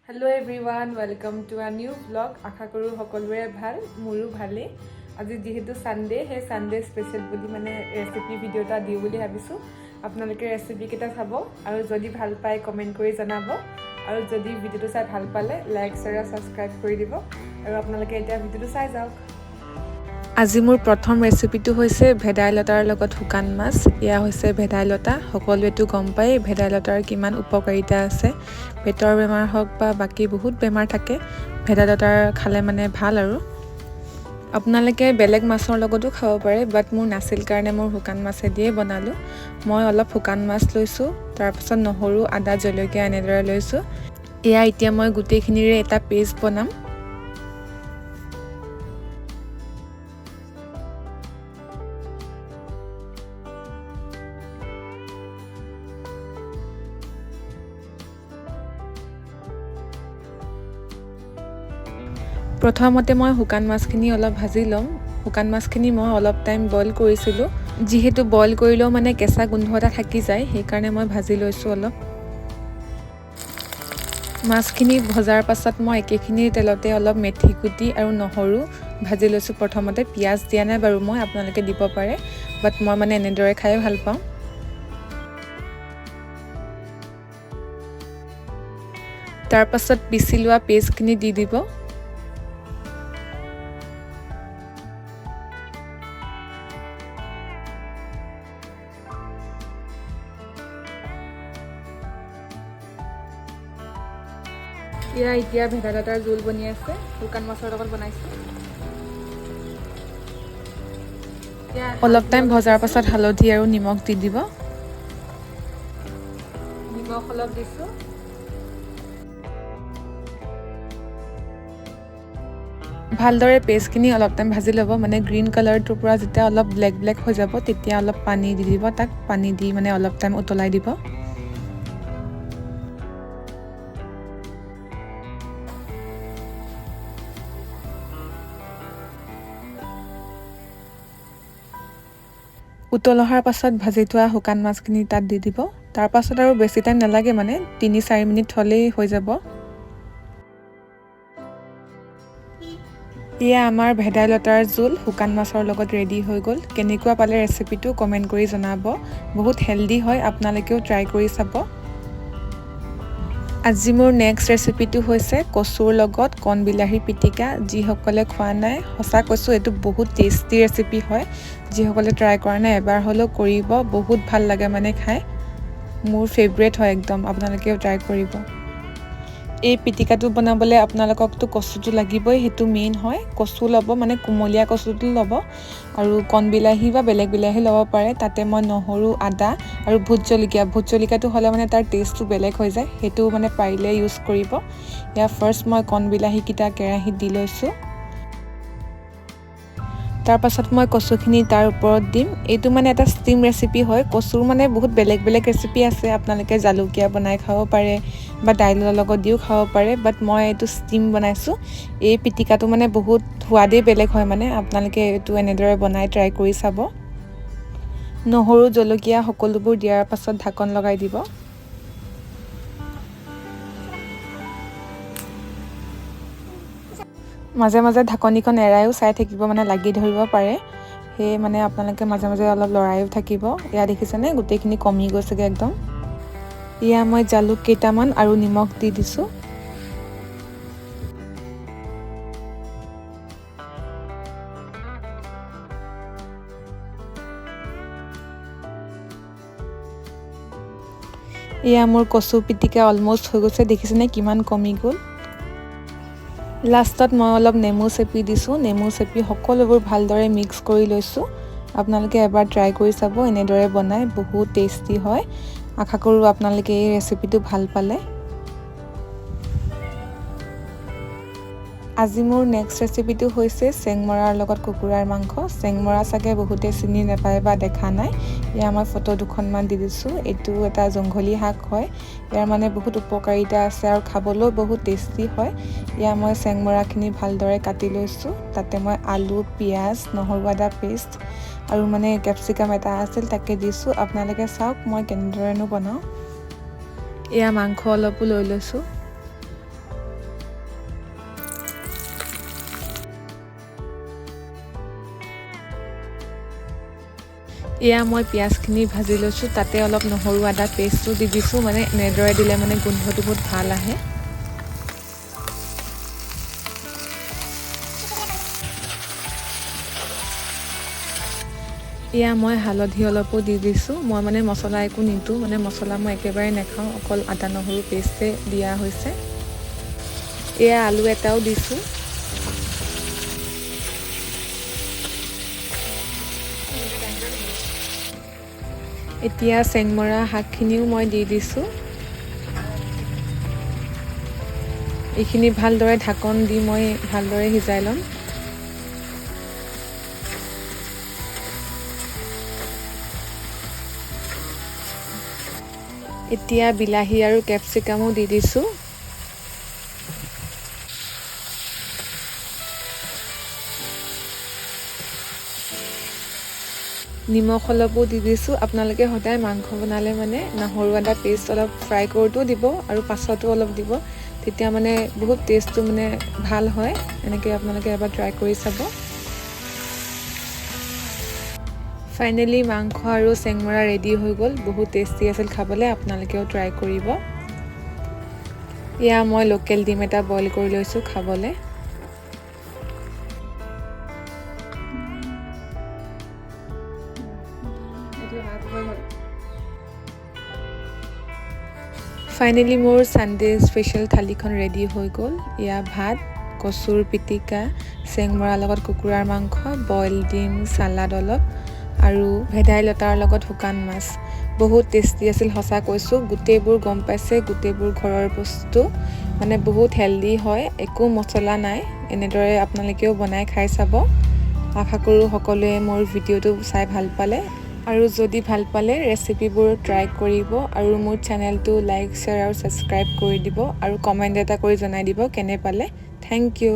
Hello everyone, welcome to a new vlog. আশা কৰো সকলোৰে ভাল, মোৰো ভালে। আজি যেহেতু সানডে, হে সানডে স্পেশাল বুলি মানে ৰেচিপি ভিডিও এটা দিও বুলি ভাবিছো। আপোনালোকে ৰেচিপি কেটা চাব আৰু যদি ভাল পায় কমেন্ট কৰি জনাব আৰু যদি ভিডিওটো চাই ভাল পালে লাইক শেয়াৰ আৰু সাবস্ক্ৰাইব কৰি দিব আৰু আপোনালোকে এটা ভিডিওটো চাই যাওক। আজি মোৰ প্ৰথম ৰেচিপিটো হৈছে ভেদাইলতাৰ লগত শুকান মাছ। ইয়া হৈছে ভেদাইলতা, সকলোৱেতো গম পায় ভেদাইলতাৰ কিমান উপকাৰিতা আছে। পেটৰ বেমাৰ হওক বা বাকি বহুত বেমাৰ থাকে, ভেদাইলতাৰ খালে মানে ভাল আৰু আপোনালোকে বেলেগ মাছৰ লগতো খাব পাৰে, বাট মোৰ নাছিল কাৰণে মোৰ শুকান মাছে দিয়ে বনালো। মই অলপ শুকান মাছ লৈছো, তাৰ পাছত নহৰু, আদা, জলকীয়া এনেদৰে লৈছো। এয়া এতিয়া মই গুটেইখিনিৰে এটা পেষ্ট বনাম। প্ৰথমতে মই শুকান মাছখিনি অলপ ভাজি লম। শুকান মাছখিনি মই অলপ টাইম বইল কৰিছিলো, যেহেতু বইল কৰিলেও মানে কেঁচা গোন্ধ এটা থাকি যায়, সেইকাৰণে মই ভাজি লৈছো অলপ। মাছখিনি ভজাৰ পাছত মই একেখিনি তেলতে অলপ মেথি গুটি আৰু নহৰু ভাজি লৈছো। প্ৰথমতে পিয়াজ দিয়া নাই বাৰু, মই আপোনালোকে দিব পাৰে, বাট মই মানে এনেদৰে খাই ভাল পাওঁ। তাৰ পাছত পিছি লোৱা পেষ্টখিনি দি দিব। এতিয়া ভেদাইলতাৰ জোল বনি আছে, শুকান মাছৰ লগত বনাইছো। অলপ টাইম ভজাৰ পাছত হালধি আৰু নিমখ দি দিব। নিমখ অলপ দিছো। ভালদৰে পেষ্টখিনি অলপ টাইম ভাজি ল'ব, মানে গ্ৰীণ কালাৰটোৰ পৰা যেতিয়া অলপ ব্লেক ব্লেক হৈ যাব তেতিয়া অলপ পানী দি দিব। তাক পানী দি মানে অলপ টাইম উতলাই দিব। উতল অহাৰ পাছত ভাজি থোৱা শুকান মাছখিনি তাত দি দিব। তাৰ পাছত আৰু বেছি টাইম নালাগে, মানে 3-4 মিনিট হ'লেই হৈ যাব। এয়া আমাৰ ভেদাইলতাৰ জোল শুকান মাছৰ লগত ৰেডি হৈ গ'ল। কেনেকুৱা পালে ৰেচিপিটো কমেণ্ট কৰি জনাব। বহুত হেল্ডি হয়, আপোনালোকেও ট্ৰাই কৰি চাব। আজি মোৰ নেক্সট ৰেচিপিটো হৈছে কচুৰ লগত কণ বিলাহী পিটিকা। যিসকলে খোৱা নাই, সঁচা কৈছোঁ এইটো বহুত টেষ্টি ৰেচিপি হয়। যিসকলে ট্ৰাই কৰা নাই এবাৰ হ'লেও কৰিব, বহুত ভাল লাগে মানে খাই। মোৰ ফেভৰেট হয় একদম, আপোনালোকেও ট্ৰাই কৰিব। এই পিটিকাটো বনাবলৈ আপোনালোককতো কচুটো লাগিবই, সেইটো মেইন হয়। কচু ল'ব, মানে কুমলীয়া কচুটো ল'ব আৰু কণ বিলাহী বা বেলেগ বিলাহী ল'ব পাৰে। তাতে মই নহৰু, আদা আৰু ভোট জলকীয়াটো হ'লে মানে তাৰ টেষ্টটো বেলেগ হৈ যায়, সেইটো মানে পাৰিলে ইউজ কৰিব। ইয়াৰ ফাৰ্ষ্ট মই কণ বিলাহীকেইটা কেৰাহীত দি লৈছোঁ। তাৰ পাছত মই কচুখিনি তাৰ ওপৰত দিম। এইটো মানে এটা ষ্টিম ৰেচিপি হয়। কচুৰ মানে বহুত বেলেগ বেলেগ ৰেচিপি আছে, আপোনালোকে জালুকীয়া বনাই খাব পাৰে বা দাইলৰ লগত দিও খাব পাৰে, বাট মই এইটো ষ্টিম বনাইছোঁ। এই পিটিকাটো মানে বহুত সোৱাদেই বেলেগ হয়, মানে আপোনালোকে এইটো এনেদৰে বনাই ট্ৰাই কৰি চাব। নহৰু, জলকীয়া সকলোবোৰ দিয়াৰ পাছত ঢাকন লগাই দিব। মাজে মাজে ঢাকনিখন এৰাইও চাই থাকিব, মানে লাগি ধৰিব পাৰে। সেয়ে মানে আপোনালোকে মাজে মাজে অলপ লৰাইও থাকিব। এয়া দেখিছেনে গোটেইখিনি কমি গৈছেগৈ একদম। এয়া মই জালুক কেইটামান আৰু নিমখ দি দিছোঁ। এয়া মোৰ কচু পিটিকা অলমষ্ট হৈ গৈছে, দেখিছেনে কিমান কমি গ'ল। লাষ্টত মই অলপ নেমু চেপি দিছোঁ। নেমু চেপি সকলোবোৰ ভালদৰে মিক্স কৰি লৈছোঁ। আপোনালোকে এবাৰ ট্ৰাই কৰি চাব, এনেদৰে বনাই বহুত টেষ্টি হয়। আশা কৰোঁ আপোনালোকে এই ৰেচিপিটো ভাল পালে। আজি মোৰ নেক্সট ৰেচিপিটো হৈছে চেংমৰাৰ লগত কুকুৰাৰ মাংস। চেংমৰা চাগে বহুতে চিনি নাপায় বা দেখা নাই। ইয়াৰ মই ফটো দুখনমান দি দিছোঁ। এইটো এটা জংঘলী শাক হয়। ইয়াৰ মানে বহুত উপকাৰিতা আছে আৰু খাবলৈও বহুত টেষ্টি হয়। ইয়াৰ মই চেংমৰাখিনি ভালদৰে কাটি লৈছোঁ। তাতে মই আলু, পিঁয়াজ, নহৰু, আদা পেষ্ট আৰু মানে কেপচিকাম এটা আছিল তাকে দিছোঁ। আপোনালোকে চাওক মই কেনেদৰেনো বনাওঁ। এয়া মাংস অলপো লৈ লৈছোঁ। এয়া মই পিঁয়াজখিনি ভাজি লৈছোঁ, তাতে অলপ নহৰু আদা পেষ্টটো দি দিছোঁ, মানে এনেদৰে দিলে মানে গোন্ধটো বহুত ভাল আহে। এয়া মই হালধি অলপো দি দিছোঁ। মই মানে মছলা একো নিদিওঁ, মানে মছলা মই একেবাৰে নাখাওঁ, অকল আদা নহৰু পেষ্টে দিয়া হৈছে। এয়া আলু এটাও দিছোঁ। এতিয়া চেংমৰা শাকখিনিও মই দি দিছোঁ। এইখিনি ভালদৰে ঢাকন দি মই ভালদৰে সিজাই ল'ম। এতিয়া বিলাহী আৰু কেপচিকামো দি দিছোঁ। নিমখ অলপো দি দিছোঁ। আপোনালোকে সদায় মাংস বনালে মানে নহৰু আদা পেষ্ট অলপ ফ্ৰাই কৰোঁতেও দিব আৰু পাছতো অলপ দিব, তেতিয়া মানে বহুত টেষ্টটো মানে ভাল হয়। এনেকৈ আপোনালোকে এবাৰ ট্ৰাই কৰি চাব। ফাইনেলি মাংস আৰু চেংমৰা ৰেডি হৈ গ'ল। বহুত টেষ্টি আছিল খাবলৈ, আপোনালোকেও ট্ৰাই কৰিব। এয়া মই লোকেল ডিম এটা বইল কৰি লৈছোঁ খাবলৈ। ফাইনেলি মোৰ ছানডে স্পেচিয়েল থালিখন ৰেডি হৈ গ'ল। এয়া ভাত, কচুৰ পিটিকা, চেংমৰাৰ লগত কুকুৰাৰ মাংস, বইল ডিম, চালাড অলপ আৰু ভেদাইলতাৰ লগত শুকান মাছ। বহুত টেষ্টি আছিল, সঁচা কৈছোঁ। গোটেইবোৰ গম পাইছে, গোটেইবোৰ ঘৰৰ বস্তু, মানে বহুত হেল্ডি হয়, একো মছলা নাই। এনেদৰে আপোনালোকেও বনাই খাই চাব। আশা কৰোঁ সকলোৱে মোৰ ভিডিঅ'টো চাই ভাল পালে, আৰু যদি ভাল পালে ৰেচিপিবোৰ ট্ৰাই কৰিব, আৰু মোৰ চেনেলটো লাইক, শ্বেয়াৰ আৰু ছাবস্ক্ৰাইব কৰি দিব, আৰু কমেণ্ট এটা কৰি জনাই দিব কেনে পালে। Thank U.